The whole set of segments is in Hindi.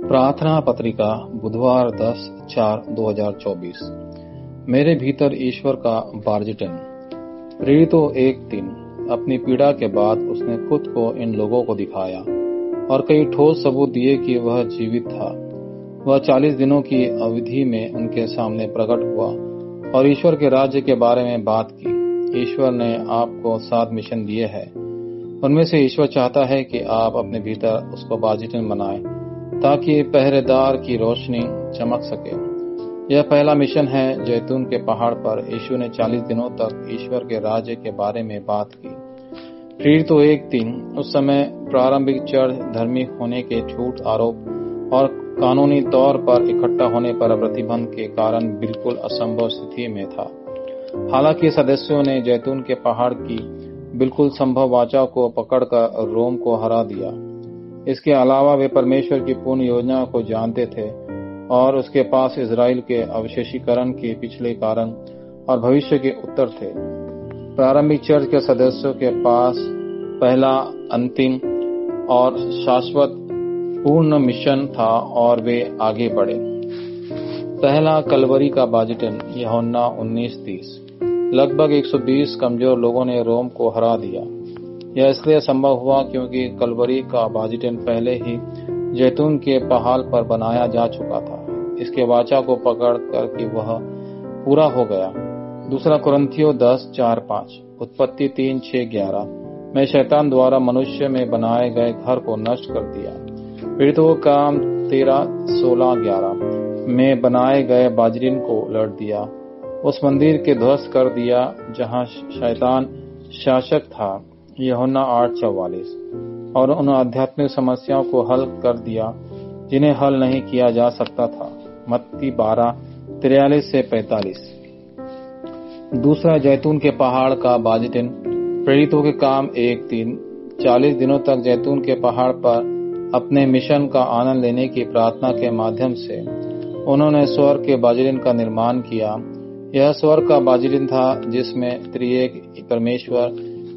प्रार्थना पत्रिका बुधवार 10/4/2024। मेरे भीतर ईश्वर का बार्जिटन। प्रेरितों 1:3। अपनी पीड़ा के बाद उसने खुद को इन लोगों को दिखाया और कई ठोस सबूत दिए कि वह जीवित था। वह 40 दिनों की अवधि में उनके सामने प्रकट हुआ और ईश्वर के राज्य के बारे में बात की। ईश्वर ने आपको 7 मिशन दिए हैं। उनमें से ईश्वर चाहता है कि आप अपने भीतर उसको बार्जिटन बनाएं ताकि पहरेदार की रोशनी चमक सके। यह पहला मिशन है। जैतून के पहाड़ पर यीशु ने 40 दिनों तक ईश्वर के राज्य के बारे में बात की। प्रेरितों 1:3। उस समय प्रारंभिक चर्च धर्मी होने के झूठ आरोप और कानूनी तौर पर इकट्ठा होने पर प्रतिबंध के कारण बिल्कुल असंभव स्थिति में था। हालांकि सदस्यों ने जैतून के पहाड़ की बिल्कुल संभव वाचा को पकड़कर रोम को हरा दिया। इसके अलावा वे परमेश्वर की पूर्ण योजना को जानते थे और उसके पास इजराइल के अवशेषीकरण के पिछले कारण और भविष्य के उत्तर थे। प्रारंभिक चर्च के सदस्यों के पास पहला, अंतिम और शाश्वत पूर्ण मिशन था और वे आगे बढ़े। पहला, कलवरी का बार्जिटन। यूहन्ना 19:30। लगभग 120 कमजोर लोगों ने रोम को हरा दिया। यह इसलिए संभव हुआ क्योंकि कलवरी का बार्जिटन पहले ही जैतून के पहाड़ पर बनाया जा चुका था। इसके वाचा को पकड़ कर कि वह पूरा हो गया। दूसरा कुरिन्थियों 10:4-5। उत्पत्ति 3:6-11। मैं शैतान द्वारा मनुष्य में बनाए गए घर को नष्ट कर दिया। प्रेरितों का काम 13:16-11। में बनाए गए बार्जिटन को उलट दिया। उस मंदिर के ध्वस्त कर दिया जहां शैतान शासक था। यूहन्ना 8:44। और उन आध्यात्मिक समस्याओं को हल कर दिया जिन्हें हल नहीं किया जा सकता था। मत्ती 12:43-45। दूसरा, जैतून के पहाड़ का बार्जिटन। प्रेरितों के काम 1:3। 40 दिनों तक जैतून के पहाड़ पर अपने मिशन का आनंद लेने की प्रार्थना के माध्यम से उन्होंने स्वर्ग के बार्जिटन का निर्माण किया। यह स्वर्ग का बार्जिटन था जिसमें त्रिएक परमेश्वर,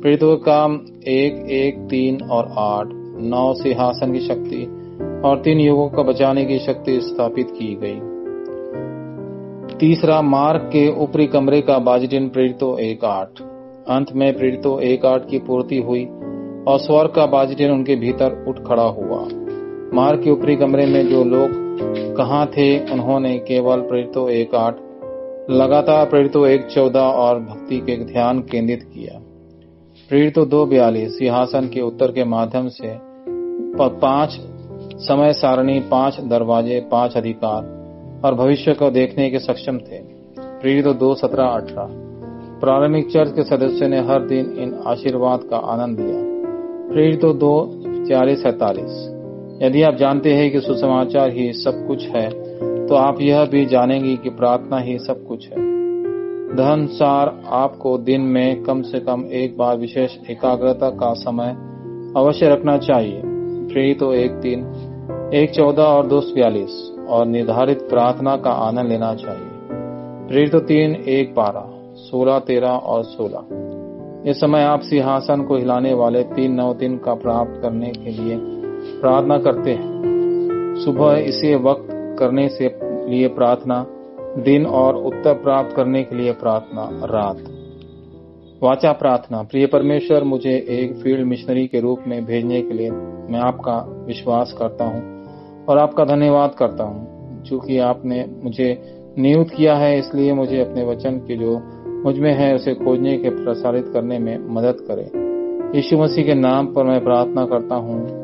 प्रेरितों का काम 1:1-3 और 8, 9 सिंहासन की शक्ति और 3 युगों को बचाने की शक्ति स्थापित की गई। तीसरा, मार्ग के ऊपरी कमरे का बार्जिटन। प्रेरितों 1:8। अंत में प्रेरितों 1:8 की पूर्ति हुई और स्वर्ग का बार्जिटन उनके भीतर उठ खड़ा हुआ। मार्ग के ऊपरी कमरे में जो लोग कहाँ थे, उन्होंने केवल प्रेरितों 1:8, लगातार प्रेरितों 1:14 और भक्ति के ध्यान केंद्रित किया। प्रेरितों 2:42 सिंहासन के उत्तर के माध्यम से 5 समय सारणी, 5 दरवाजे, 5 अधिकार और भविष्य को देखने के सक्षम थे। प्रेरितों 2:17-18। प्रारंभिक चर्च के सदस्यों ने हर दिन इन आशीर्वाद का आनंद लिया। प्रेरितों 2:46-47। यदि आप जानते हैं कि सुसमाचार ही सब कुछ है, तो आप यह भी जानेंगे कि प्रार्थना ही सब कुछ है। तदनुसार आपको दिन में कम से कम एक बार विशेष एकाग्रता का समय अवश्य रखना चाहिए। प्रेरितों 1:3, 1:14 और 2:42 और निर्धारित प्रार्थना का आनंद लेना चाहिए। प्रेरितों 3, 1:12, 16, 13 और 16। इस समय आप सिंहासन को हिलाने वाले 3-9-3 का प्राप्त करने के लिए प्रार्थना करते हैं। सुबह इसे वक्त करने से लिए प्रार्थना, दिन और उत्तर प्राप्त करने के लिए प्रार्थना, रात। वाचा प्रार्थना। प्रिय परमेश्वर, मुझे एक फील्ड मिशनरी के रूप में भेजने के लिए मैं आपका विश्वास करता हूं और आपका धन्यवाद करता हूं। चूंकि आपने मुझे नियुक्त किया है, इसलिए मुझे अपने वचन की जो मुझ में है उसे खोजने के प्रसारित करने में मदद करें। यीशु मसीह के नाम पर मैं प्रार्थना करता हूं।